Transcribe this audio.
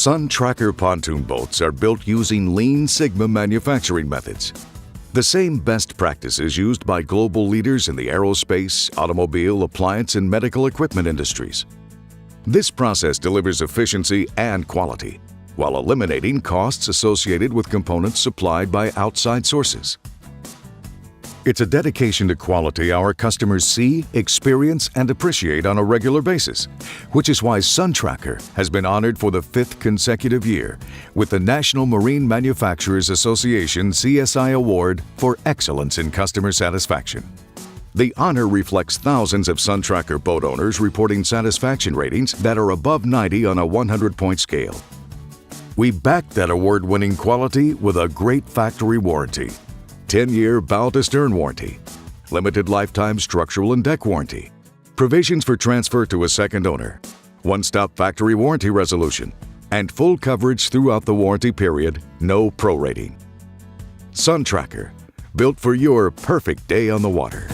Sun Tracker pontoon boats are built using Lean Sigma manufacturing methods. The same best practices used by global leaders in the aerospace, automobile, appliance, and medical equipment industries. This process delivers efficiency and quality, while eliminating costs associated with components supplied by outside sources. It's a dedication to quality our customers see, experience, and appreciate on a regular basis, which is why Sun Tracker has been honored for the 5th consecutive year with the National Marine Manufacturers Association CSI Award for Excellence in Customer Satisfaction. The honor reflects thousands of Sun Tracker boat owners reporting satisfaction ratings that are above 90 on a 100-point scale. We back that award-winning quality with a great factory warranty. 10-year bow-to-stern warranty, limited lifetime structural and deck warranty, provisions for transfer to a second owner, one-stop factory warranty resolution, and full coverage throughout the warranty period, no prorating. Sun Tracker, built for your perfect day on the water.